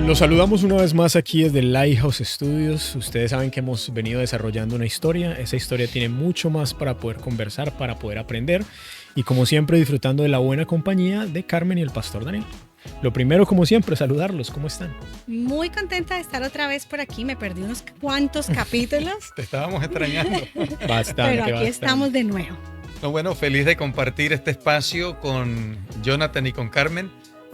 Los saludamos una vez más aquí desde Lighthouse Studios. Ustedes saben que hemos venido desarrollando una historia. Esa historia tiene mucho más para poder conversar, para poder aprender. Y como siempre, disfrutando de la buena compañía de Carmen y el pastor Daniel. Lo primero, como siempre, saludarlos. ¿Cómo están? Muy contenta de estar otra vez por aquí. Me perdí unos cuantos capítulos. Te estábamos extrañando. Pero aquí estamos de nuevo. No, bueno, feliz de compartir este espacio con Jonathan y con Carmen.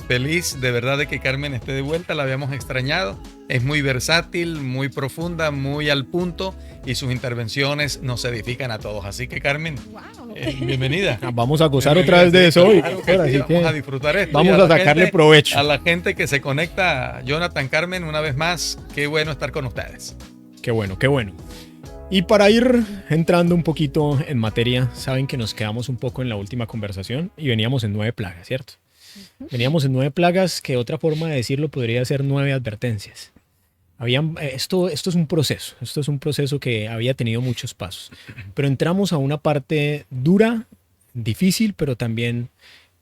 Feliz de verdad de que Carmen esté de vuelta, la habíamos extrañado. Es muy versátil, muy profunda, muy al punto y sus intervenciones nos edifican a todos. Así que Carmen, Wow. Bienvenida. Vamos a gozar otra vez de eso hoy. Claro que sí, vamos a disfrutar esto. Vamos a sacarle provecho. A la gente que se conecta, Jonathan, Carmen, una vez más, qué bueno estar con ustedes. Qué bueno, qué bueno. Y para ir entrando un poquito en materia, saben que nos quedamos un poco en la última conversación y veníamos en 9 plagas, ¿cierto? Veníamos en 9 plagas, que otra forma de decirlo podría ser 9 advertencias. Esto es un proceso que había tenido muchos pasos, pero entramos a una parte dura, difícil, pero también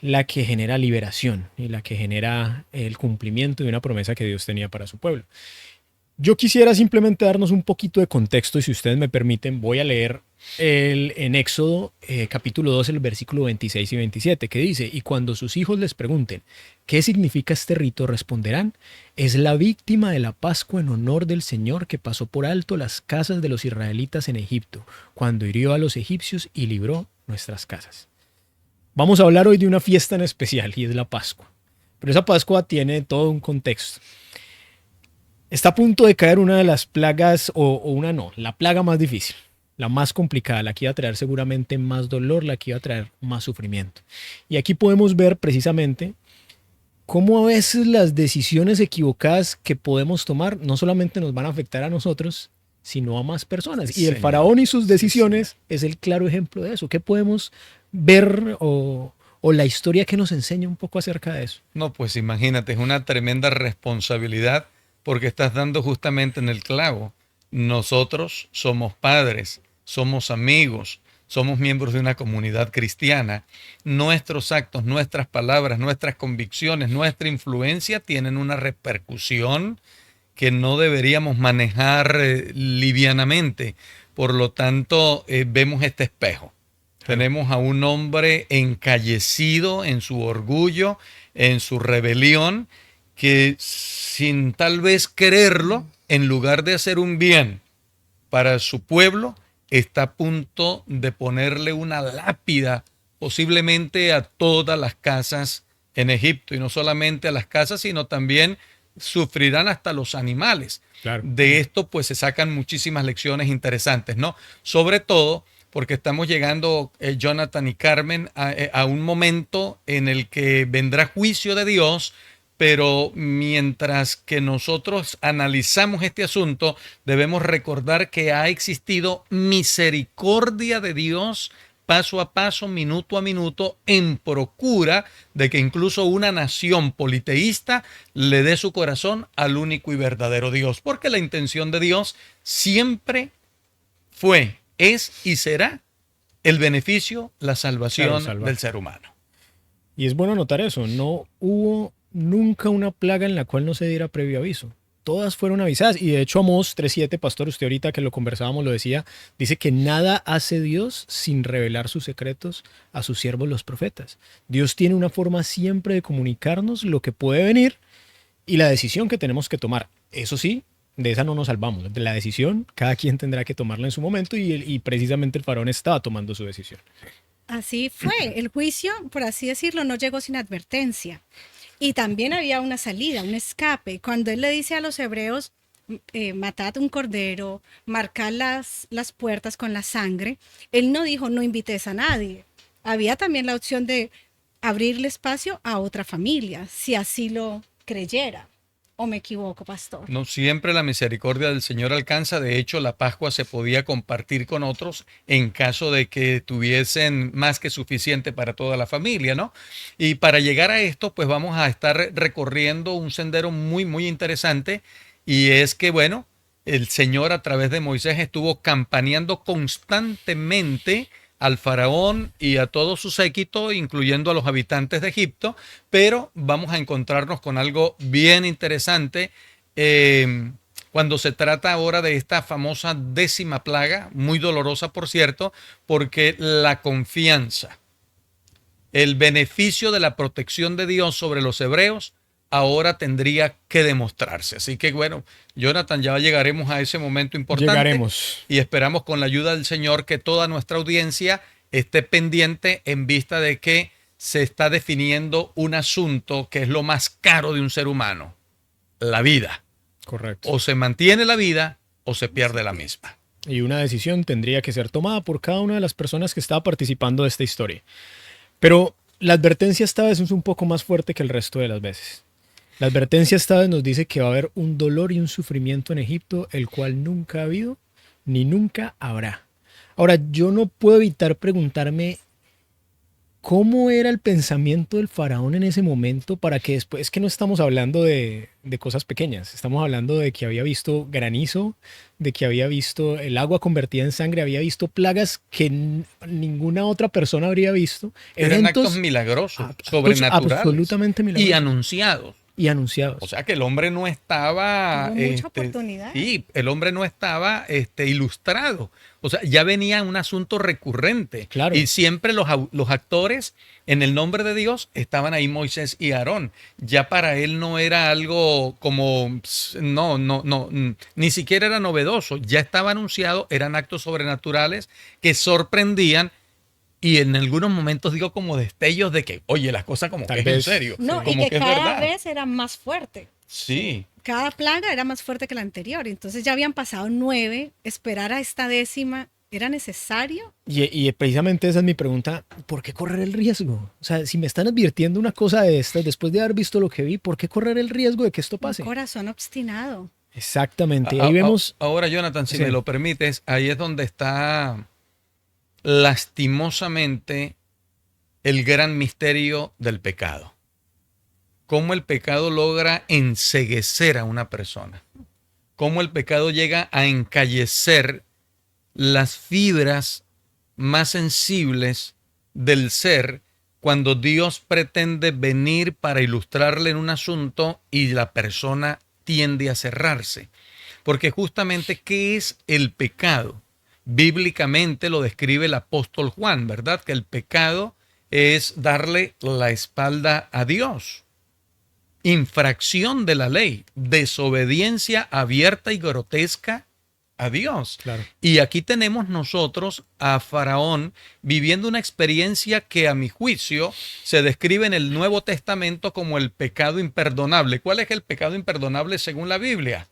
la que genera liberación y la que genera el cumplimiento de una promesa que Dios tenía para su pueblo. Yo quisiera simplemente darnos un poquito de contexto y si ustedes me permiten voy a leer en Éxodo capítulo 2 el versículo 26 y 27 que dice: y cuando sus hijos les pregunten ¿qué significa este rito? Responderán: es la víctima de la Pascua en honor del Señor que pasó por alto las casas de los israelitas en Egipto, cuando hirió a los egipcios y libró nuestras casas. Vamos a hablar hoy de una fiesta en especial y es la Pascua, pero esa Pascua tiene todo un contexto. Está a punto de caer una de las plagas, la plaga más difícil, la más complicada, la que iba a traer seguramente más dolor, la que iba a traer más sufrimiento. Y aquí podemos ver precisamente cómo a veces las decisiones equivocadas que podemos tomar no solamente nos van a afectar a nosotros, sino a más personas. Y el faraón y sus decisiones es el claro ejemplo de eso. ¿Qué podemos ver o la historia que nos enseña un poco acerca de eso? No, pues imagínate, es una tremenda responsabilidad porque estás dando justamente en el clavo. Nosotros somos padres, somos amigos, somos miembros de una comunidad cristiana. Nuestros actos, nuestras palabras, nuestras convicciones, nuestra influencia tienen una repercusión que no deberíamos manejar livianamente. Por lo tanto, vemos este espejo. Tenemos a un hombre encallecido en su orgullo, en su rebelión, que sin tal vez quererlo, en lugar de hacer un bien para su pueblo, está a punto de ponerle una lápida posiblemente a todas las casas en Egipto. Y no solamente a las casas, sino también sufrirán hasta los animales. Claro. De esto pues se sacan muchísimas lecciones interesantes, ¿no? Sobre todo porque estamos llegando, Jonathan y Carmen, a un momento en el que vendrá juicio de Dios. Pero mientras que nosotros analizamos este asunto, debemos recordar que ha existido misericordia de Dios paso a paso, minuto a minuto, en procura de que incluso una nación politeísta le dé su corazón al único y verdadero Dios. Porque la intención de Dios siempre fue, es y será el beneficio, la salvación del ser humano. Y es bueno notar eso, no hubo nunca una plaga en la cual no se diera previo aviso. Todas fueron avisadas. Y de hecho Amós 3:7, pastor, usted ahorita que lo conversábamos lo decía, dice que nada hace Dios sin revelar sus secretos a sus siervos los profetas. Dios tiene una forma siempre de comunicarnos lo que puede venir y la decisión que tenemos que tomar. Eso sí, de esa no nos salvamos. De la decisión, cada quien tendrá que tomarla en su momento y precisamente el faraón estaba tomando su decisión. Así fue. El juicio, por así decirlo, no llegó sin advertencia. Y también había una salida, un escape. Cuando él le dice a los hebreos, matad un cordero, marcad las puertas con la sangre, él no dijo, no invites a nadie. Había también la opción de abrirle espacio a otra familia, si así lo creyera. ¿O me equivoco, pastor? No siempre la misericordia del Señor alcanza. De hecho, la Pascua se podía compartir con otros en caso de que tuviesen más que suficiente para toda la familia, ¿no? Y para llegar a esto, pues vamos a estar recorriendo un sendero muy, muy interesante. Y es que, bueno, el Señor a través de Moisés estuvo campaneando constantemente al faraón y a todo su séquito, incluyendo a los habitantes de Egipto, pero vamos a encontrarnos con algo bien interesante cuando se trata ahora de esta famosa 10ª plaga, muy dolorosa por cierto, porque la confianza, el beneficio de la protección de Dios sobre los hebreos ahora tendría que demostrarse. Así que bueno, Jonathan, ya llegaremos a ese momento importante. Llegaremos. Y esperamos con la ayuda del Señor que toda nuestra audiencia esté pendiente en vista de que se está definiendo un asunto que es lo más caro de un ser humano, la vida. Correcto. O se mantiene la vida o se pierde la misma. Y una decisión tendría que ser tomada por cada una de las personas que estaba participando de esta historia. Pero la advertencia esta vez es un poco más fuerte que el resto de las veces. La advertencia esta vez nos dice que va a haber un dolor y un sufrimiento en Egipto, el cual nunca ha habido ni nunca habrá. Ahora, yo no puedo evitar preguntarme cómo era el pensamiento del faraón en ese momento para que después, es que no estamos hablando de cosas pequeñas, estamos hablando de que había visto granizo, de que había visto el agua convertida en sangre, había visto plagas que ninguna otra persona habría visto. Eran actos milagrosos, actos sobrenaturales absolutamente milagrosos. y anunciados. Y anunciados. O sea que el hombre no estaba... Tuvo mucha oportunidad. Sí, el hombre no estaba ilustrado. O sea, ya venía un asunto recurrente. Claro. Y siempre los actores en el nombre de Dios estaban ahí Moisés y Aarón. Ya para él no era algo como... No, ni siquiera era novedoso. Ya estaba anunciado, eran actos sobrenaturales que sorprendían. Y en algunos momentos digo como destellos de que, oye, las cosas como Tal que es en vez. serio. No, como y que es cada verdad. vez era más fuerte. Sí. Cada plaga era más fuerte que la anterior. Entonces ya habían pasado 9. Esperar a esta 10ª, ¿era necesario? Y precisamente esa es mi pregunta, ¿por qué correr el riesgo? O sea, si me están advirtiendo una cosa de estas, después de haber visto lo que vi, ¿por qué correr el riesgo de que esto pase? Un corazón obstinado. Exactamente, ahí vemos... Ahora, Jonathan, si Sí. me lo permites, ahí es donde está lastimosamente el gran misterio del pecado. Cómo el pecado logra enceguecer a una persona. Cómo el pecado llega a encallecer las fibras más sensibles del ser cuando Dios pretende venir para ilustrarle en un asunto y la persona tiende a cerrarse. Porque justamente, ¿qué es el pecado? Bíblicamente lo describe el apóstol Juan, ¿verdad? Que el pecado es darle la espalda a Dios. Infracción de la ley, desobediencia abierta y grotesca a Dios. Claro. Y aquí tenemos nosotros a Faraón viviendo una experiencia que a mi juicio se describe en el Nuevo Testamento como el pecado imperdonable. ¿Cuál es el pecado imperdonable según la Biblia?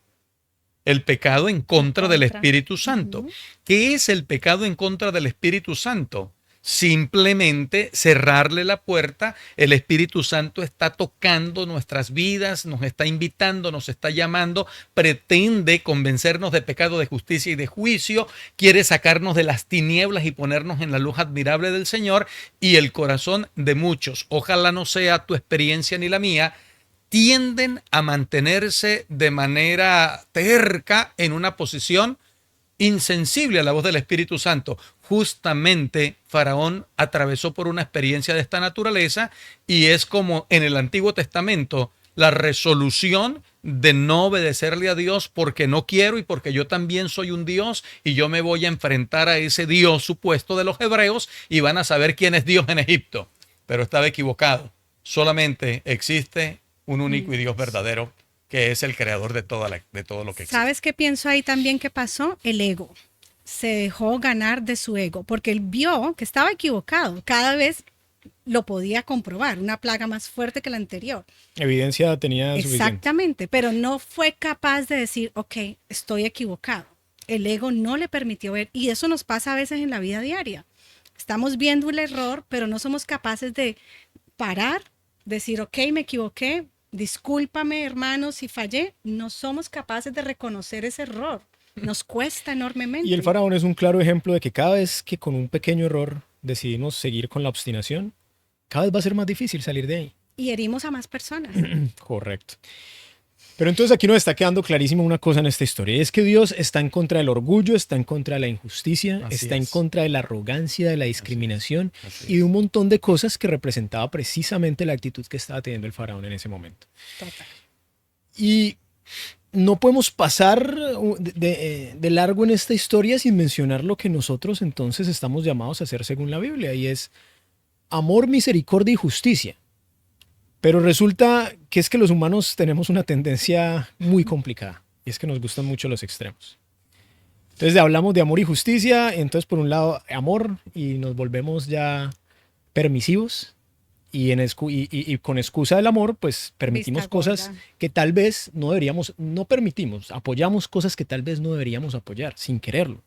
El pecado en contra del Espíritu Santo. ¿Qué es el pecado en contra del Espíritu Santo? Simplemente cerrarle la puerta. El Espíritu Santo está tocando nuestras vidas, nos está invitando, nos está llamando, pretende convencernos de pecado, de justicia y de juicio, quiere sacarnos de las tinieblas y ponernos en la luz admirable del Señor. Y el corazón de muchos, ojalá no sea tu experiencia ni la mía, tienden a mantenerse de manera terca en una posición insensible a la voz del Espíritu Santo. Justamente Faraón atravesó por una experiencia de esta naturaleza y es como en el Antiguo Testamento la resolución de no obedecerle a Dios porque no quiero y porque yo también soy un Dios y yo me voy a enfrentar a ese Dios supuesto de los hebreos y van a saber quién es Dios en Egipto. Pero estaba equivocado. Solamente existe un único y Dios verdadero, que es el creador de todo lo que existe. ¿Sabes qué pienso ahí también que pasó? El ego. Se dejó ganar de su ego, porque él vio que estaba equivocado. Cada vez lo podía comprobar, una plaga más fuerte que la anterior. Evidencia tenía suficiente. Exactamente, pero no fue capaz de decir, ok, estoy equivocado. El ego no le permitió ver, y eso nos pasa a veces en la vida diaria. Estamos viendo el error, pero no somos capaces de parar, decir, ok, me equivoqué, discúlpame, hermano, si fallé. No somos capaces de reconocer ese error. Nos cuesta enormemente. Y el faraón es un claro ejemplo de que cada vez que con un pequeño error decidimos seguir con la obstinación, cada vez va a ser más difícil salir de ahí. Y herimos a más personas. Correcto. Pero entonces aquí nos está quedando clarísimo una cosa en esta historia, y es que Dios está en contra del orgullo, está en contra de la injusticia, Así está en es. contra de la arrogancia, de la discriminación Así y de es. un montón de cosas que representaba precisamente la actitud que estaba teniendo el faraón en ese momento. Total. Y no podemos pasar de largo en esta historia sin mencionar lo que nosotros entonces estamos llamados a hacer según la Biblia, y es amor, misericordia y justicia. Pero resulta que es que los humanos tenemos una tendencia muy complicada, y es que nos gustan mucho los extremos. Entonces hablamos de amor y justicia, entonces por un lado amor y nos volvemos ya permisivos, y con excusa del amor pues permitimos Vista cosas gorda. que tal vez no deberíamos, no permitimos, apoyamos cosas que tal vez no deberíamos apoyar sin quererlo.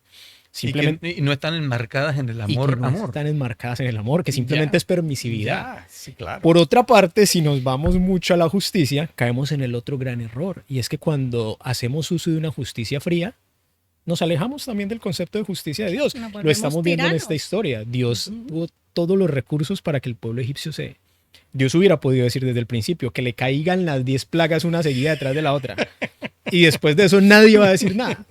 Simplemente, Y no están enmarcadas en el y amor, que no amor. están enmarcadas en el amor, que simplemente Ya, es permisividad. Ya, sí, claro. Por otra parte, si nos vamos mucho a la justicia, caemos en el otro gran error, y es que cuando hacemos uso de una justicia fría, nos alejamos también del concepto de justicia de Dios. Nos Lo volvemos estamos viendo en esta tiranos. historia. Dios tuvo todos los recursos para que el pueblo egipcio se... Dios hubiera podido decir desde el principio que le caigan las 10 plagas una seguida detrás de la otra. Y después de eso nadie va a decir nada.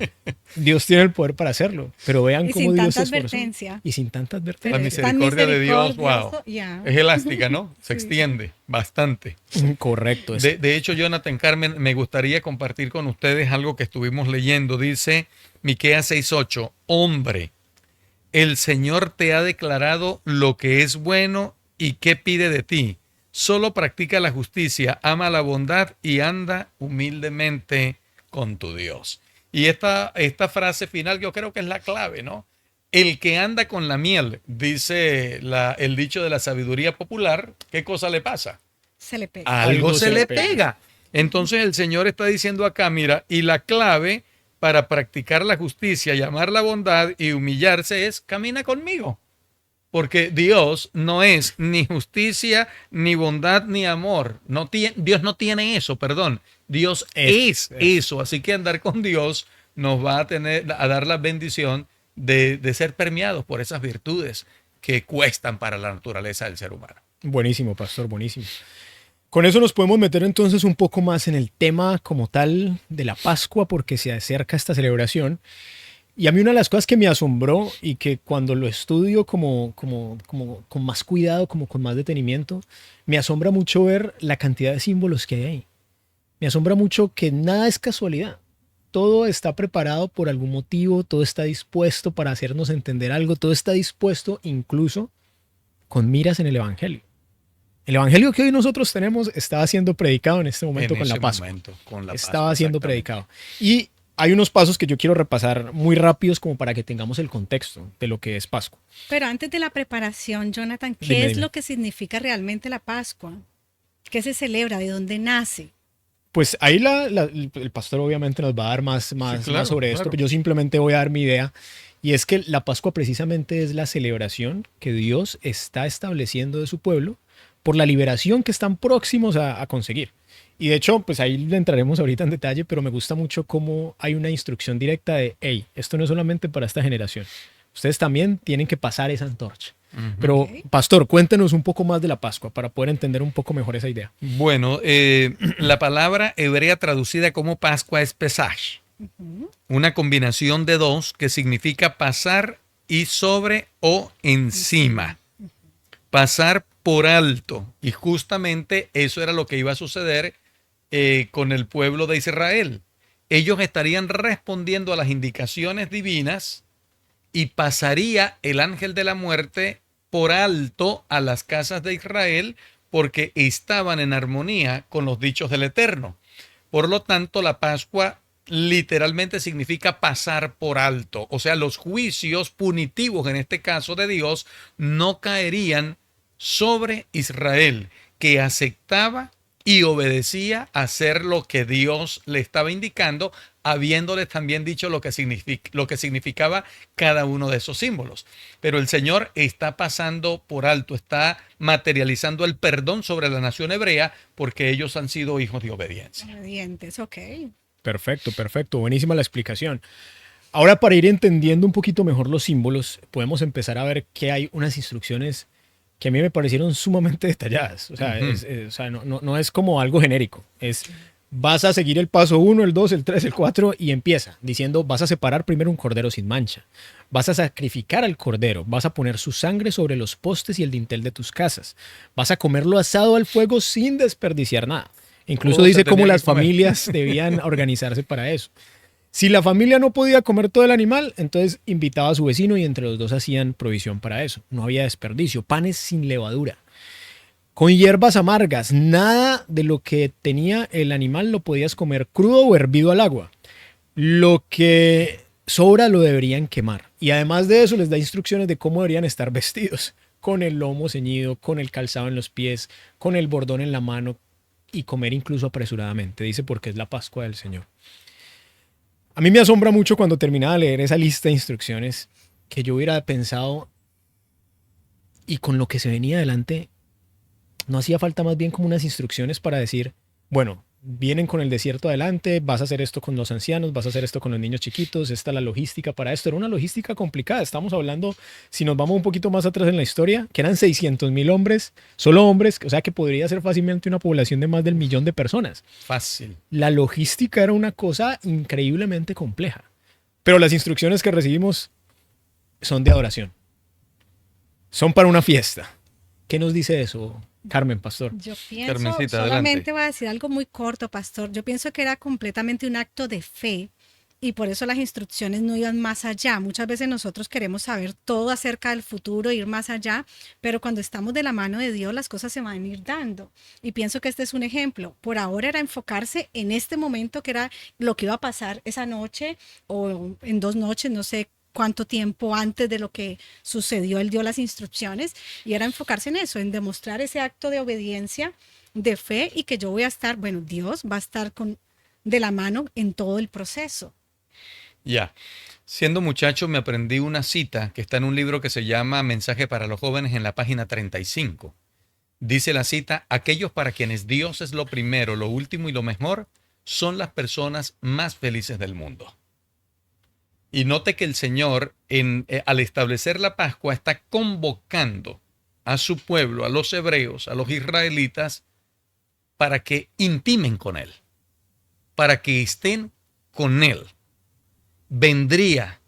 Dios tiene el poder para hacerlo. Pero vean Y cómo sin Dios tanta se esforzó. advertencia. Y sin tanta La advertencia. misericordia de Dios, wow. misericordioso, ya. Es elástica, ¿no? Se extiende bastante. Correcto. De hecho, Jonathan, Carmen, me gustaría compartir con ustedes algo que estuvimos leyendo. Dice Miqueas 6:8, hombre, el Señor te ha declarado lo que es bueno y qué pide de ti. Solo practica la justicia, ama la bondad y anda humildemente con tu Dios. Y esta frase final yo creo que es la clave, ¿no? El que anda con la miel, dice el dicho de la sabiduría popular, ¿qué cosa le pasa? Se le pega. Algo se le pega. Entonces el Señor está diciendo acá, mira, y la clave para practicar la justicia, llamar la bondad y humillarse es camina conmigo. Porque Dios no es ni justicia, ni bondad, ni amor. Dios no tiene eso, perdón. Dios es eso. Así que andar con Dios nos va a dar la bendición de ser permeados por esas virtudes que cuestan para la naturaleza del ser humano. Buenísimo, pastor, buenísimo. Con eso nos podemos meter entonces un poco más en el tema como tal de la Pascua, porque se acerca esta celebración. Y a mí una de las cosas que me asombró y que cuando lo estudio como con más cuidado, como con más detenimiento, me asombra mucho ver la cantidad de símbolos que hay ahí. Me asombra mucho que nada es casualidad. Todo está preparado por algún motivo, todo está dispuesto para hacernos entender algo, todo está dispuesto incluso con miras en el Evangelio. El Evangelio que hoy nosotros tenemos estaba siendo predicado en este momento con la Pascua. Estaba siendo predicado. Y hay unos pasos que yo quiero repasar muy rápidos como para que tengamos el contexto de lo que es Pascua. Pero antes de la preparación, Jonathan, ¿qué Dime, es dime. lo que significa realmente la Pascua? ¿Qué se celebra? ¿De dónde nace? Pues ahí el pastor obviamente nos va a dar más claro, sobre esto, claro. pero yo simplemente voy a dar mi idea. Y es que la Pascua precisamente es la celebración que Dios está estableciendo de su pueblo por la liberación que están próximos a conseguir. Y de hecho, pues ahí le entraremos ahorita en detalle, pero me gusta mucho cómo hay una instrucción directa de, hey, esto no es solamente para esta generación. Ustedes también tienen que pasar esa antorcha. Pero, pastor, cuéntenos un poco más de la Pascua para poder entender un poco mejor esa idea. Bueno, la palabra hebrea traducida como Pascua es Pesach, una combinación de dos que significa pasar y sobre o encima, pasar por alto. Y justamente eso era lo que iba a suceder con el pueblo de Israel. Ellos estarían respondiendo a las indicaciones divinas y pasaría el ángel de la muerte por alto a las casas de Israel porque estaban en armonía con los dichos del Eterno. Por lo tanto, la Pascua literalmente significa pasar por alto. O sea, los juicios punitivos, en este caso de Dios, no caerían sobre Israel, que aceptaba y obedecía a hacer lo que Dios le estaba indicando, habiéndoles también dicho lo que significaba cada uno de esos símbolos. Pero el Señor está pasando por alto, está materializando el perdón sobre la nación hebrea porque ellos han sido hijos de obediencia. Obedientes, ok. Perfecto, perfecto. Buenísima la explicación. Ahora, para ir entendiendo un poquito mejor los símbolos, podemos empezar a ver que hay unas instrucciones que a mí me parecieron sumamente detalladas. O sea, no es como algo genérico. Es Vas a seguir el paso 1, el 2, el 3, el 4 y empieza diciendo, vas a separar primero un cordero sin mancha. Vas a sacrificar al cordero, vas a poner su sangre sobre los postes y el dintel de tus casas. Vas a comerlo asado al fuego sin desperdiciar nada. Incluso dice cómo las familias debían organizarse para eso. Si la familia no podía comer todo el animal, entonces invitaba a su vecino y entre los dos hacían provisión para eso. No había desperdicio, panes sin levadura. Con hierbas amargas, nada de lo que tenía el animal lo podías comer crudo o hervido al agua. Lo que sobra lo deberían quemar. Y además de eso les da instrucciones de cómo deberían estar vestidos. Con el lomo ceñido, con el calzado en los pies, con el bordón en la mano y comer incluso apresuradamente. Dice porque es la Pascua del Señor. A mí me asombra mucho cuando terminaba de leer esa lista de instrucciones que yo hubiera pensado y con lo que se venía adelante no hacía falta más bien como unas instrucciones para decir, bueno, vienen con el desierto adelante, vas a hacer esto con los ancianos, vas a hacer esto con los niños chiquitos, esta es la logística para esto. Era una logística complicada. Estamos hablando, si nos vamos un poquito más atrás en la historia, que eran 600,000 hombres, solo hombres, o sea que podría ser fácilmente una población de más del 1,000,000 de personas. Fácil. La logística era una cosa increíblemente compleja. Pero las instrucciones que recibimos son de adoración. Son para una fiesta. ¿Qué nos dice eso, Carmen, pastor? Yo pienso, Carmencita, solamente adelante. voy a decir algo muy corto, pastor. Yo pienso que era completamente un acto de fe y por eso las instrucciones no iban más allá. Muchas veces nosotros queremos saber todo acerca del futuro, ir más allá, pero cuando estamos de la mano de Dios las cosas se van a ir dando. Y pienso que este es un ejemplo. Por ahora era enfocarse en este momento que era lo que iba a pasar esa noche o en 2 noches, no sé cuánto tiempo antes de lo que sucedió, él dio las instrucciones y era enfocarse en eso, en demostrar ese acto de obediencia, de fe y que yo voy a estar, bueno, Dios va a estar de la mano en todo el proceso. Ya. Siendo muchacho me aprendí una cita que está en un libro que se llama Mensaje para los jóvenes en la página 35. Dice la cita, aquellos para quienes Dios es lo primero, lo último y lo mejor, son las personas más felices del mundo. Y note que el Señor, al establecer la Pascua, está convocando a su pueblo, a los hebreos, a los israelitas, para que intimen con Él, para que estén con Él. Vendría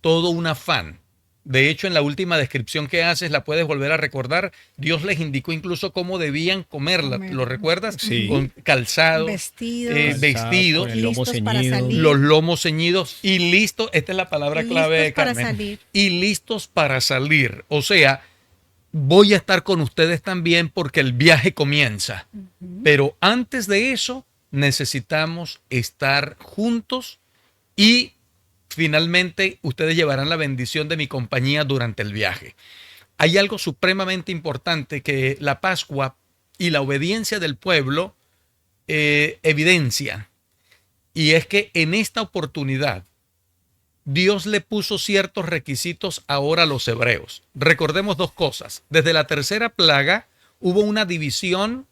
todo un afán. De hecho, en la última descripción que haces, la puedes volver a recordar. Dios les indicó incluso cómo debían comerla. ¿Lo recuerdas? Sí. Con calzado, Vestidos, vestidos, con el lomo listos para ceñido. salir. los lomos ceñidos y listos. Esta es la palabra clave de Listos para Carmen. salir. Y listos para salir. O sea, voy a estar con ustedes también porque el viaje comienza. Pero antes de eso, necesitamos estar juntos y finalmente ustedes llevarán la bendición de mi compañía durante el viaje. Hay algo supremamente importante que la Pascua y la obediencia del pueblo evidencian. Y es que en esta oportunidad Dios le puso ciertos requisitos ahora a los hebreos. Recordemos 2 cosas. Desde la tercera plaga hubo una división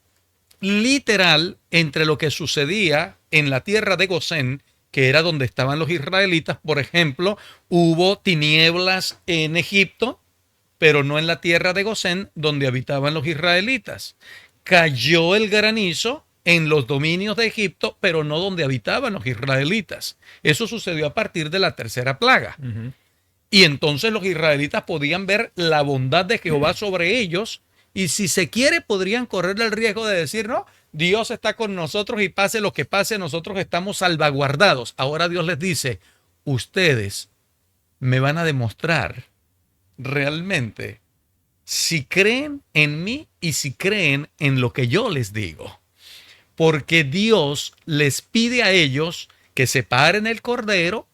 literal entre lo que sucedía en la tierra de Gosén, que era donde estaban los israelitas. Por ejemplo, hubo tinieblas en Egipto, pero no en la tierra de Gosén, donde habitaban los israelitas. Cayó el granizo en los dominios de Egipto, pero no donde habitaban los israelitas. Eso sucedió a partir de la tercera plaga. Y entonces los israelitas podían ver la bondad de Jehová sobre ellos y si se quiere podrían correr el riesgo de decir, no, Dios está con nosotros y pase lo que pase, nosotros estamos salvaguardados. Ahora Dios les dice, ustedes me van a demostrar realmente si creen en mí y si creen en lo que yo les digo. Porque Dios les pide a ellos que separen el cordero,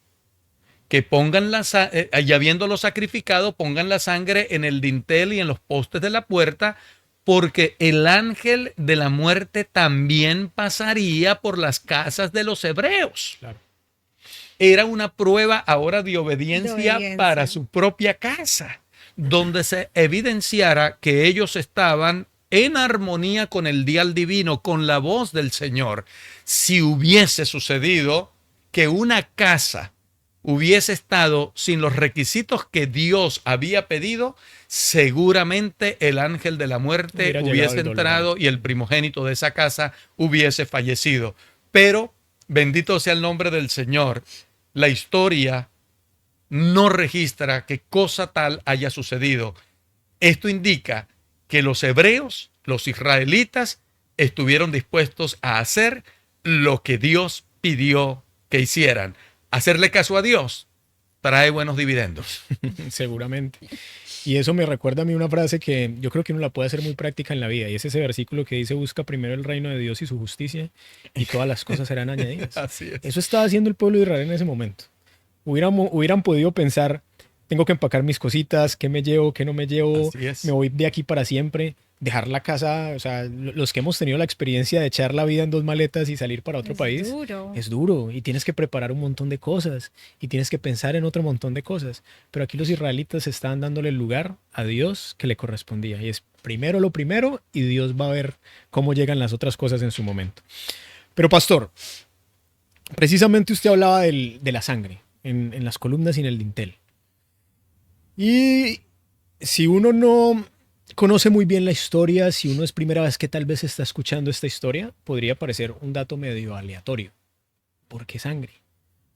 que pongan y habiéndolo sacrificado, pongan la sangre en el dintel y en los postes de la puerta, porque el ángel de la muerte también pasaría por las casas de los hebreos. Claro. Era una prueba ahora de obediencia, De obediencia. para su propia casa, donde se evidenciara que ellos estaban en armonía con el dial divino, con la voz del Señor. Si hubiese sucedido que una casa hubiese estado sin los requisitos que Dios había pedido, seguramente el ángel de la muerte Hubiera llegado hubiese el dolor. entrado y el primogénito de esa casa hubiese fallecido. Pero, bendito sea el nombre del Señor, la historia no registra que cosa tal haya sucedido. Esto indica que los hebreos, los israelitas, estuvieron dispuestos a hacer lo que Dios pidió que hicieran. Hacerle caso a Dios trae buenos dividendos. Seguramente. Y eso me recuerda a mí una frase que yo creo que uno la puede hacer muy práctica en la vida, y es ese versículo que dice: busca primero el reino de Dios y su justicia, y todas las cosas serán añadidas. Así es. Eso estaba haciendo el pueblo de Israel en ese momento. Hubieran podido pensar: tengo que empacar mis cositas, qué me llevo, qué no me llevo, Así es. me voy de aquí para siempre, dejar la casa. O sea, los que hemos tenido la experiencia de echar la vida en 2 maletas y salir para otro Es país, duro. es duro, y tienes que preparar un montón de cosas y tienes que pensar en otro montón de cosas. Pero aquí los israelitas estaban dándole el lugar a Dios que le correspondía, y es primero lo primero, y Dios va a ver cómo llegan las otras cosas en su momento. Pero pastor, precisamente usted hablaba de la sangre en las columnas y en el dintel. Y si uno no conoce muy bien la historia, si uno es primera vez que tal vez está escuchando esta historia, podría parecer un dato medio aleatorio. ¿Por qué sangre?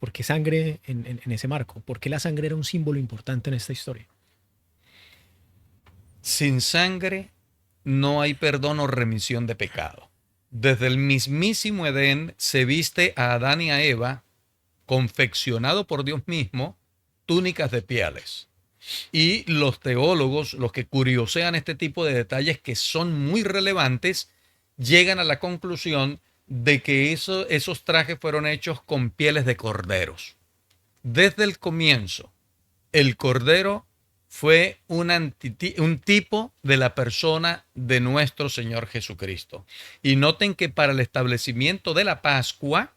¿Por qué sangre en ese marco? ¿Por qué la sangre era un símbolo importante en esta historia? Sin sangre no hay perdón o remisión de pecado. Desde el mismísimo Edén se viste a Adán y a Eva, confeccionado por Dios mismo, túnicas de pieles. Y los teólogos, los que curiosean este tipo de detalles que son muy relevantes, llegan a la conclusión de que esos trajes fueron hechos con pieles de corderos. Desde el comienzo, el cordero fue un tipo de la persona de nuestro Señor Jesucristo. Y noten que para el establecimiento de la Pascua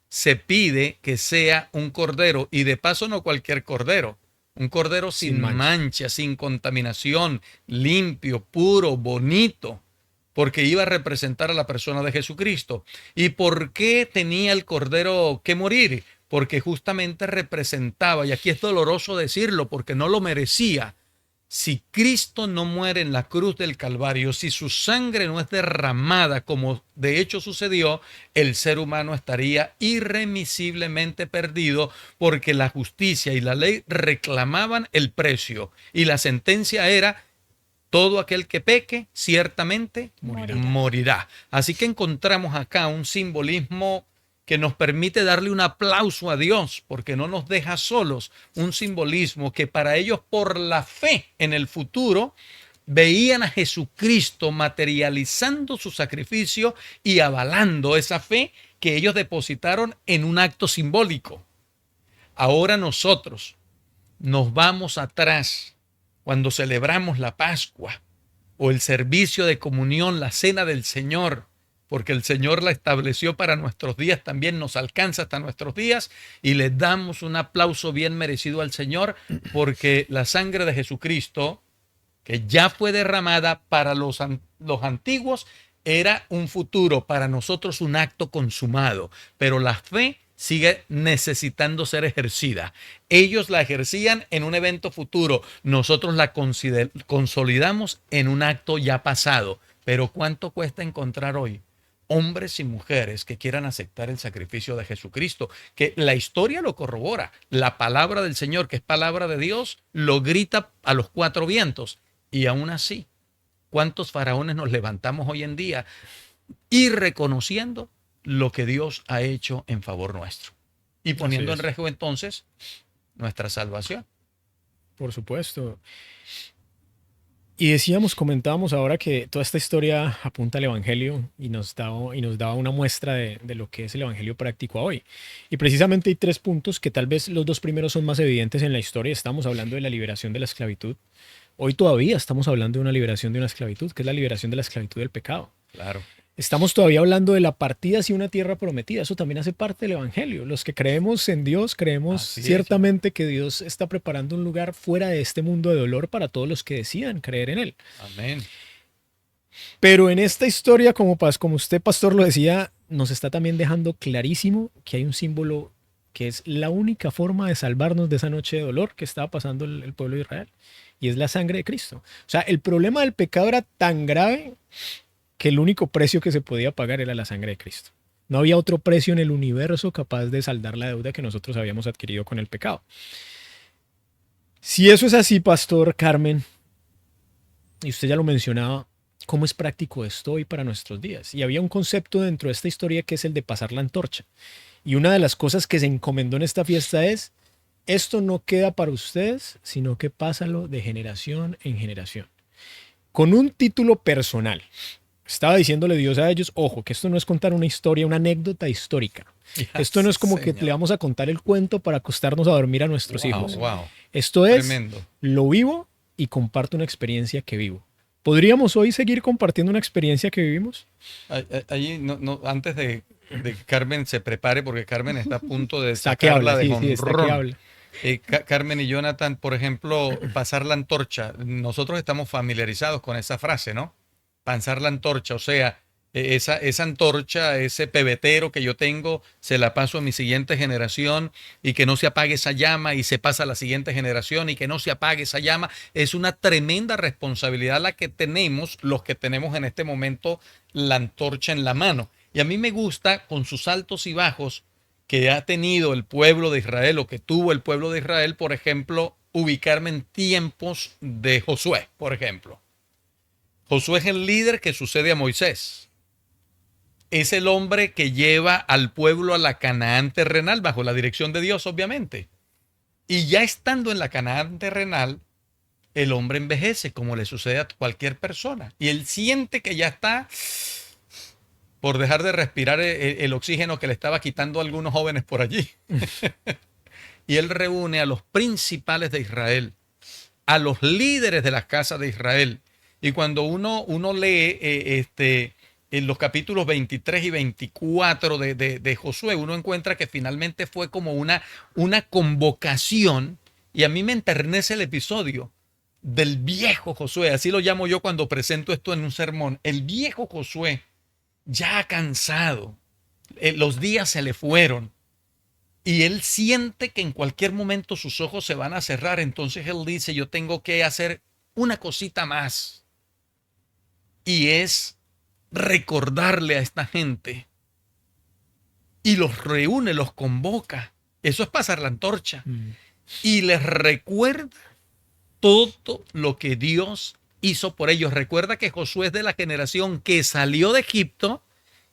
se pide que sea un cordero, y de paso no cualquier cordero, un cordero sin mancha, sin contaminación, limpio, puro, bonito, porque iba a representar a la persona de Jesucristo. ¿Y por qué tenía el cordero que morir? Porque justamente representaba, y aquí es doloroso decirlo porque no lo merecía, si Cristo no muere en la cruz del Calvario, si su sangre no es derramada como de hecho sucedió, el ser humano estaría irremisiblemente perdido, porque la justicia y la ley reclamaban el precio y la sentencia era: todo aquel que peque ciertamente morirá. Así que encontramos acá un simbolismo que nos permite darle un aplauso a Dios, porque no nos deja solos. Un simbolismo que para ellos, por la fe en el futuro, veían a Jesucristo materializando su sacrificio y avalando esa fe que ellos depositaron en un acto simbólico. Ahora nosotros nos vamos atrás cuando celebramos la Pascua o el servicio de comunión, la cena del Señor, porque el Señor la estableció para nuestros días, también nos alcanza hasta nuestros días, y le damos un aplauso bien merecido al Señor, porque la sangre de Jesucristo, que ya fue derramada para los antiguos, era un futuro, para nosotros un acto consumado, pero la fe sigue necesitando ser ejercida. Ellos la ejercían en un evento futuro, nosotros la consolidamos en un acto ya pasado. Pero ¿cuánto cuesta encontrar hoy hombres y mujeres que quieran aceptar el sacrificio de Jesucristo? Que la historia lo corrobora, la palabra del Señor, que es palabra de Dios, lo grita a los 4 vientos. Y aún así, ¿cuántos faraones nos levantamos hoy en día y reconociendo lo que Dios ha hecho en favor nuestro y poniendo en riesgo entonces nuestra salvación? Por supuesto. Y comentábamos ahora que toda esta historia apunta al Evangelio y nos daba una muestra de lo que es el Evangelio práctico a hoy. Y precisamente hay 3 puntos que tal vez los 2 primeros son más evidentes en la historia. Estamos hablando de la liberación de la esclavitud. Hoy todavía estamos hablando de una liberación de una esclavitud, que es la liberación de la esclavitud del pecado. Claro. Estamos todavía hablando de la partida hacia una tierra prometida. Eso también hace parte del Evangelio. Los que creemos en Dios, creemos ciertamente que Dios está preparando un lugar fuera de este mundo de dolor para todos los que decidan creer en Él. Amén. Pero en esta historia, como usted, pastor, lo decía, nos está también dejando clarísimo que hay un símbolo que es la única forma de salvarnos de esa noche de dolor que estaba pasando el pueblo de Israel, y es la sangre de Cristo. O sea, el problema del pecado era tan grave que el único precio que se podía pagar era la sangre de Cristo. No había otro precio en el universo capaz de saldar la deuda que nosotros habíamos adquirido con el pecado. Si eso es así, Pastor Carmen, y usted ya lo mencionaba, ¿cómo es práctico esto hoy para nuestros días? Y había un concepto dentro de esta historia que es el de pasar la antorcha. Y una de las cosas que se encomendó en esta fiesta es, esto no queda para ustedes, sino que pásalo de generación en generación. Con un título personal. Estaba diciéndole Dios a ellos, ojo, que esto no es contar una historia, una anécdota histórica. Esto no es como que le vamos a contar el cuento para acostarnos a dormir a nuestros hijos. Wow. Esto es, Tremendo. lo vivo y comparto una experiencia que vivo. ¿Podríamos hoy seguir compartiendo una experiencia que vivimos? Allí, antes de que Carmen se prepare, porque Carmen está a punto de Está que sacarla habla, de sí, sí, está que jonrón. habla. Carmen y Jonathan, por ejemplo, pasar la antorcha. Nosotros estamos familiarizados con esa frase, ¿no? Pasar la antorcha, o sea, esa antorcha, ese pebetero que yo tengo, se la paso a mi siguiente generación y que no se apague esa llama y se pasa a la siguiente generación y que no se apague esa llama. Es una tremenda responsabilidad la que tenemos, los que tenemos en este momento la antorcha en la mano. Y a mí me gusta, con sus altos y bajos, que ha tenido el pueblo de Israel o que tuvo el pueblo de Israel, por ejemplo, ubicarme en tiempos de Josué, por ejemplo. Josué es el líder que sucede a Moisés. Es el hombre que lleva al pueblo a la Canaán terrenal bajo la dirección de Dios, obviamente. Y ya estando en la Canaán terrenal, el hombre envejece, como le sucede a cualquier persona. Y él siente que ya está por dejar de respirar el oxígeno que le estaba quitando a algunos jóvenes por allí. Y él reúne a los principales de Israel, a los líderes de las casas de Israel. Y cuando uno lee en los capítulos 23 y 24 de Josué, uno encuentra que finalmente fue como una convocación, y a mí me enternece el episodio del viejo Josué, así lo llamo yo cuando presento esto en un sermón, el viejo Josué, ya cansado, los días se le fueron, y él siente que en cualquier momento sus ojos se van a cerrar, entonces él dice, yo tengo que hacer una cosita más, y es recordarle a esta gente, y los reúne, los convoca, eso es pasar la antorcha, y les recuerda todo lo que Dios hizo por ellos. Recuerda que Josué es de la generación que salió de Egipto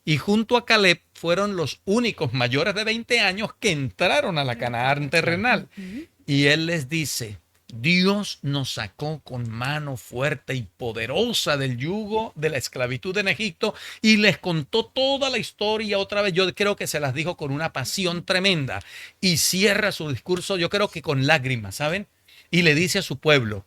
y junto a Caleb fueron los únicos mayores de 20 años que entraron a la Canaán terrenal. Y él les dice, Dios nos sacó con mano fuerte y poderosa del yugo de la esclavitud en Egipto, y les contó toda la historia otra vez. Yo creo que se las dijo con una pasión tremenda, y cierra su discurso, yo creo que con lágrimas, ¿saben? Y le dice a su pueblo,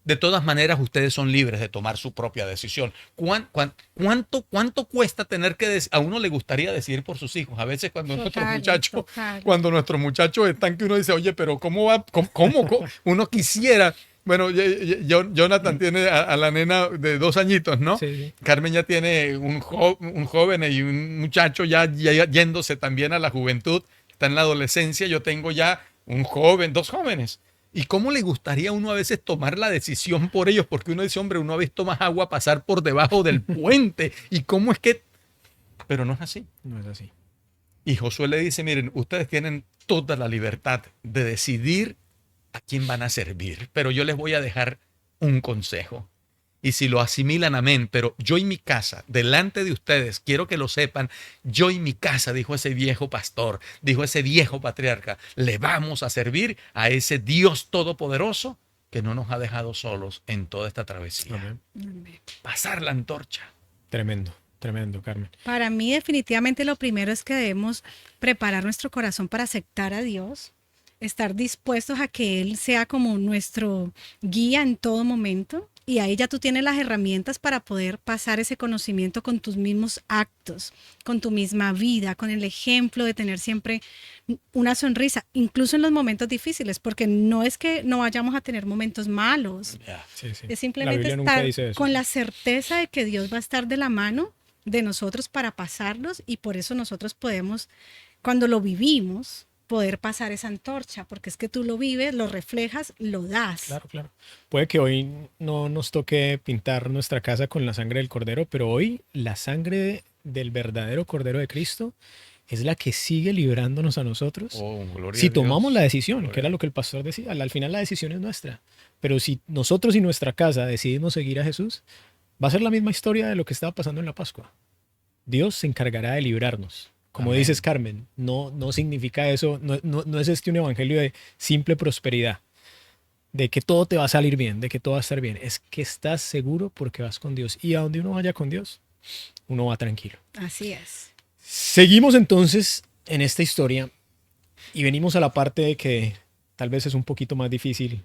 de todas maneras ustedes son libres de tomar su propia decisión. ¿Cuánto cuesta tener que a uno le gustaría decidir por sus hijos? A veces cuando nuestros muchachos están que uno dice, oye, pero ¿cómo va? ¿Cómo? Uno quisiera. Bueno, Jonathan tiene a la nena de 2 añitos, ¿no? Sí, sí. Carmen ya tiene un joven y un muchacho ya yéndose también a la juventud. Está en la adolescencia. Yo tengo ya un joven, 2 jóvenes. ¿Y cómo le gustaría a uno a veces tomar la decisión por ellos? Porque uno dice, hombre, uno ha visto más agua pasar por debajo del puente. ¿Y cómo es que...? Pero no es así. No es así. Y Josué le dice, miren, ustedes tienen toda la libertad de decidir a quién van a servir, pero yo les voy a dejar un consejo. Y si lo asimilan, amén, pero yo y mi casa, delante de ustedes, quiero que lo sepan, yo y mi casa, dijo ese viejo pastor, dijo ese viejo patriarca, le vamos a servir a ese Dios todopoderoso que no nos ha dejado solos en toda esta travesía. Amén. Pasar la antorcha. Tremendo, tremendo, Carmen. Para mí definitivamente lo primero es que debemos preparar nuestro corazón para aceptar a Dios, estar dispuestos a que Él sea como nuestro guía en todo momento. Y ahí ya tú tienes las herramientas para poder pasar ese conocimiento con tus mismos actos, con tu misma vida, con el ejemplo de tener siempre una sonrisa, incluso en los momentos difíciles, porque no es que no vayamos a tener momentos malos. Sí, sí. Es simplemente estar con la certeza de que Dios va a estar de la mano de nosotros para pasarlos, y por eso nosotros podemos, cuando lo vivimos, poder pasar esa antorcha, porque es que tú lo vives, lo reflejas, lo das. Claro, claro. Puede que hoy no nos toque pintar nuestra casa con la sangre del cordero, pero hoy la sangre del verdadero Cordero de Cristo es la que sigue librándonos a nosotros Oh, gloria si a Dios. tomamos la decisión, que Gloria era a lo que el pastor decía. Al final la decisión es nuestra. Pero si nosotros y nuestra casa decidimos seguir a Jesús, va a ser la misma historia de lo que estaba pasando en la Pascua. Dios se encargará de librarnos. Como Amén. dices, Carmen, no significa eso, no es un evangelio de simple prosperidad, de que todo te va a salir bien, de que todo va a estar bien. Es que estás seguro porque vas con Dios. Y a donde uno vaya con Dios, uno va tranquilo. Así es. Seguimos entonces en esta historia y venimos a la parte de que tal vez es un poquito más difícil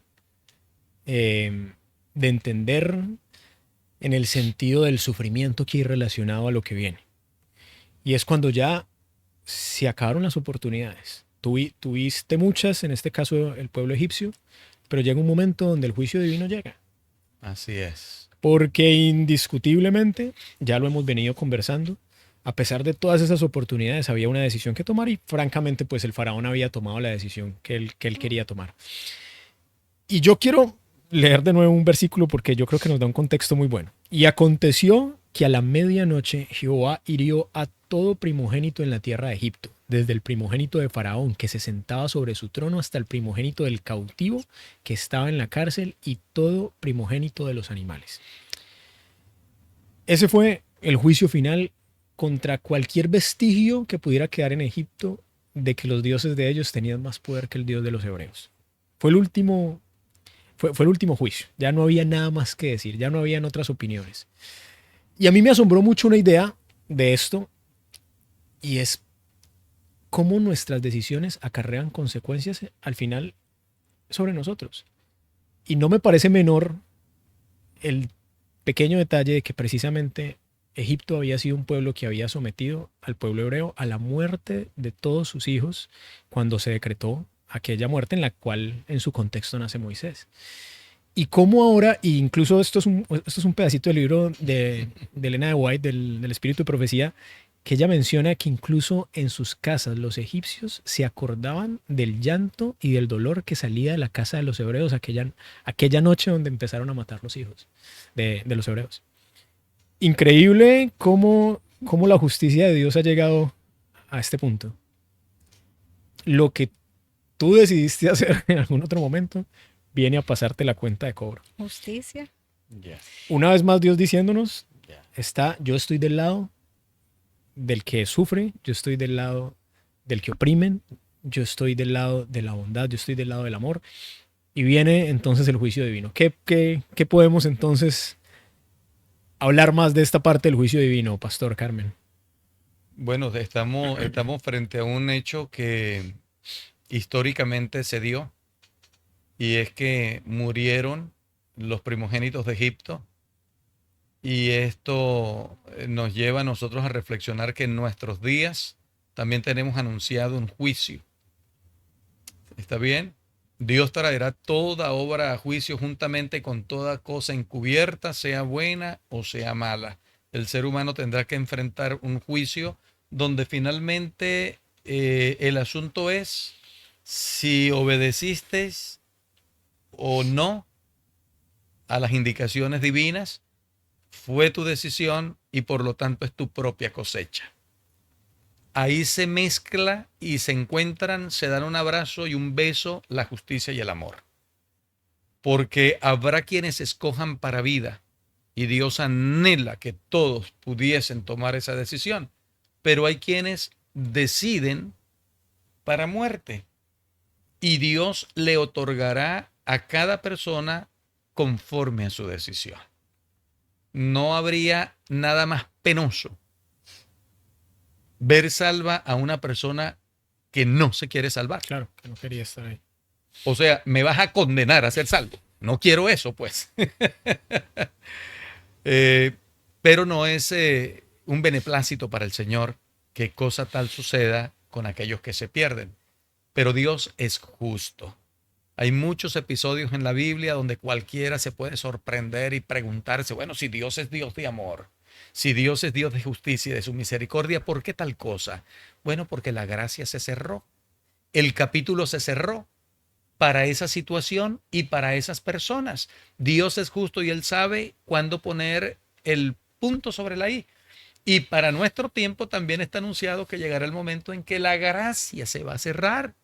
de entender en el sentido del sufrimiento que hay relacionado a lo que viene. Y es cuando ya se acabaron las oportunidades. Tuviste muchas, en este caso el pueblo egipcio, pero llega un momento donde el juicio divino llega. Así es. Porque indiscutiblemente, ya lo hemos venido conversando, a pesar de todas esas oportunidades había una decisión que tomar y francamente pues el faraón había tomado la decisión que él quería tomar. Y yo quiero leer de nuevo un versículo porque yo creo que nos da un contexto muy bueno. Y aconteció que a la medianoche Jehová hirió a todo primogénito en la tierra de Egipto, desde el primogénito de Faraón que se sentaba sobre su trono hasta el primogénito del cautivo que estaba en la cárcel y todo primogénito de los animales. Ese fue el juicio final contra cualquier vestigio que pudiera quedar en Egipto de que los dioses de ellos tenían más poder que el Dios de los hebreos. Fue el último juicio. Ya no había nada más que decir, ya no habían otras opiniones. Y a mí me asombró mucho una idea de esto, y es cómo nuestras decisiones acarrean consecuencias al final sobre nosotros. Y no me parece menor el pequeño detalle de que precisamente Egipto había sido un pueblo que había sometido al pueblo hebreo a la muerte de todos sus hijos cuando se decretó aquella muerte en la cual en su contexto nace Moisés. Y cómo ahora, e incluso esto es un pedacito del libro de Elena de White, del Espíritu de Profecía, que ella menciona que incluso en sus casas los egipcios se acordaban del llanto y del dolor que salía de la casa de los hebreos aquella noche donde empezaron a matar los hijos de los hebreos. Increíble cómo la justicia de Dios ha llegado a este punto. Lo que tú decidiste hacer en algún otro momento viene a pasarte la cuenta de cobro. Justicia. Ya. Una vez más Dios diciéndonos, Ya. yo estoy del lado del que sufre, yo estoy del lado del que oprimen, yo estoy del lado de la bondad, yo estoy del lado del amor. Y viene entonces el juicio divino. ¿Qué podemos entonces hablar más de esta parte del juicio divino, Pastor Carmen? Bueno, estamos frente a un hecho que históricamente se dio, y es que murieron los primogénitos de Egipto, y esto nos lleva a nosotros a reflexionar que en nuestros días también tenemos anunciado un juicio. ¿Está bien? Dios traerá toda obra a juicio juntamente con toda cosa encubierta, sea buena o sea mala. El ser humano tendrá que enfrentar un juicio donde finalmente el asunto es si obedeciste o no a las indicaciones divinas. Fue tu decisión y por lo tanto es tu propia cosecha. Ahí se mezcla y se encuentran, se dan un abrazo y un beso, la justicia y el amor. Porque habrá quienes escojan para vida y Dios anhela que todos pudiesen tomar esa decisión, pero hay quienes deciden para muerte y Dios le otorgará a cada persona conforme a su decisión. No habría nada más penoso ver salva a una persona que no se quiere salvar. Claro, que no quería estar ahí. O sea, me vas a condenar a ser salvo. No quiero eso, pues. Pero no es un beneplácito para el Señor que cosa tal suceda con aquellos que se pierden. Pero Dios es justo. Hay muchos episodios en la Biblia donde cualquiera se puede sorprender y preguntarse, bueno, si Dios es Dios de amor, si Dios es Dios de justicia y de su misericordia, ¿por qué tal cosa? Bueno, porque la gracia se cerró. El capítulo se cerró para esa situación y para esas personas. Dios es justo y Él sabe cuándo poner el punto sobre la I. Y para nuestro tiempo también está anunciado que llegará el momento en que la gracia se va a cerrar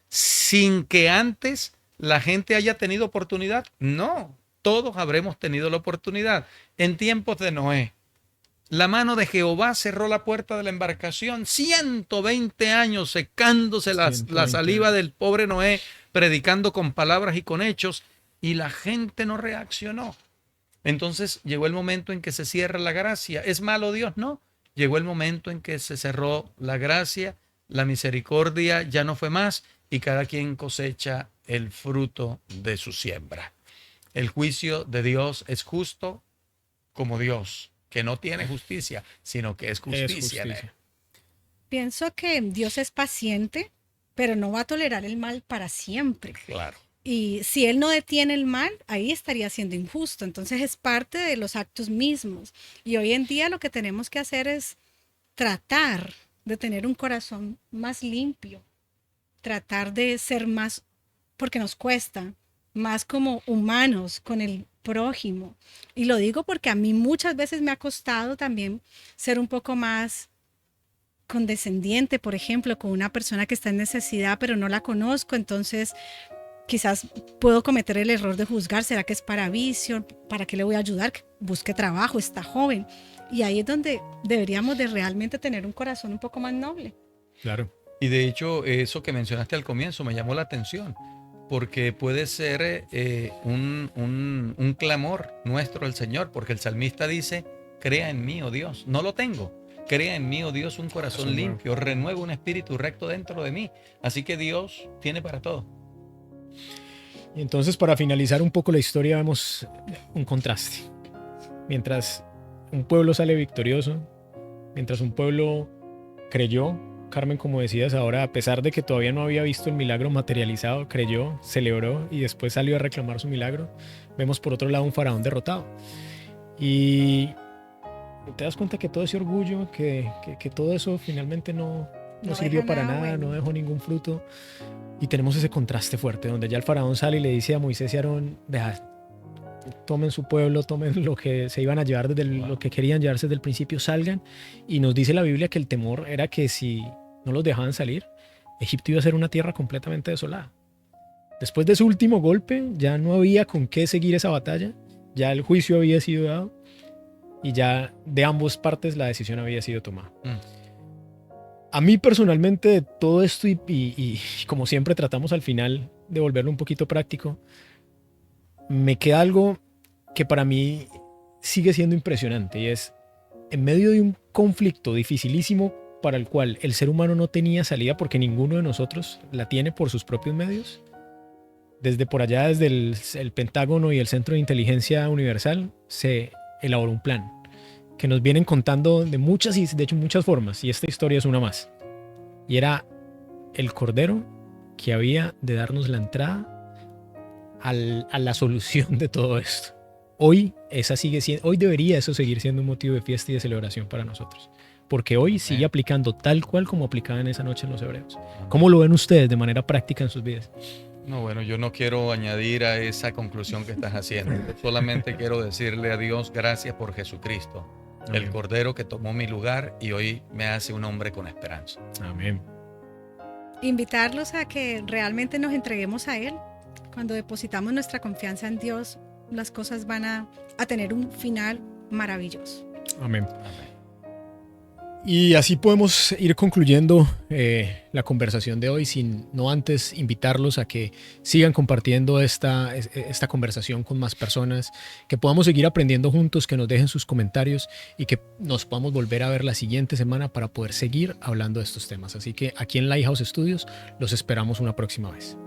sin que antes la gente haya tenido oportunidad. No, todos habremos tenido la oportunidad. En tiempos de Noé, la mano de Jehová cerró la puerta de la embarcación, 120 años secándose la saliva del pobre Noé, predicando con palabras y con hechos, y la gente no reaccionó. Entonces llegó el momento en que se cierra la gracia. ¿Es malo Dios? No. Llegó el momento en que se cerró la gracia, la misericordia ya no fue más, y cada quien cosecha el fruto de su siembra. El juicio de Dios es justo como Dios, que no tiene justicia, sino que es justicia. En él. Pienso que Dios es paciente, pero no va a tolerar el mal para siempre. Claro. Y si Él no detiene el mal, ahí estaría siendo injusto. Entonces es parte de los actos mismos. Y hoy en día lo que tenemos que hacer es tratar de tener un corazón más limpio, tratar de ser más, porque nos cuesta, más como humanos con el prójimo. Y lo digo porque a mí muchas veces me ha costado también ser un poco más condescendiente, por ejemplo, con una persona que está en necesidad, pero no la conozco, entonces quizás puedo cometer el error de juzgar, ¿será que es para vicio? ¿Para qué le voy a ayudar? Que busque trabajo, está joven. Y ahí es donde deberíamos de realmente tener un corazón un poco más noble. Claro. Y de hecho, eso que mencionaste al comienzo me llamó la atención, porque puede ser un clamor nuestro al Señor, porque el salmista dice, crea en mí, oh Dios, no lo tengo. Crea en mí, oh Dios, un corazón limpio, renueva un espíritu recto dentro de mí. Así que Dios tiene para todo. Y entonces, para finalizar un poco la historia, vemos un contraste. Mientras un pueblo sale victorioso, mientras un pueblo creyó, Carmen, como decías ahora, a pesar de que todavía no había visto el milagro materializado, creyó, celebró y después salió a reclamar su milagro, vemos por otro lado un faraón derrotado. Y te das cuenta que todo ese orgullo, que todo eso finalmente no sirvió para nada, bueno. No dejó ningún fruto. Y tenemos ese contraste fuerte, donde ya el faraón sale y le dice a Moisés y a Aarón, vea, tomen su pueblo, tomen lo que se iban a llevar lo que querían llevarse desde el principio, salgan. Y nos dice la Biblia que el temor era que si no los dejaban salir, Egipto iba a ser una tierra completamente desolada. Después de su último golpe, ya no había con qué seguir esa batalla, ya el juicio había sido dado y ya de ambas partes la decisión había sido tomada. A mí personalmente de todo esto y como siempre tratamos al final de volverlo un poquito práctico, me queda algo que para mí sigue siendo impresionante y es, en medio de un conflicto dificilísimo para el cual el ser humano no tenía salida porque ninguno de nosotros la tiene por sus propios medios, desde por allá, desde el Pentágono y el Centro de Inteligencia Universal, se elaboró un plan que nos vienen contando de muchas y de hecho muchas formas, y esta historia es una más. Y era el Cordero que había de darnos la entrada a la solución de todo esto. Hoy debería eso seguir siendo un motivo de fiesta y de celebración para nosotros, porque hoy sigue aplicando tal cual como aplicaba en esa noche en los hebreos. ¿Cómo lo ven ustedes de manera práctica en sus vidas? No, bueno, yo no quiero añadir a esa conclusión que estás haciendo. Solamente quiero decirle a Dios gracias por Jesucristo, el Cordero que tomó mi lugar y hoy me hace un hombre con esperanza. Amén. Invitarlos a que realmente nos entreguemos a Él. Cuando depositamos nuestra confianza en Dios, las cosas van a tener un final maravilloso. Amén. Amén. Y así podemos ir concluyendo la conversación de hoy, sin no antes invitarlos a que sigan compartiendo esta conversación con más personas, que podamos seguir aprendiendo juntos, que nos dejen sus comentarios y que nos podamos volver a ver la siguiente semana para poder seguir hablando de estos temas. Así que aquí en Lighthouse Studios los esperamos una próxima vez.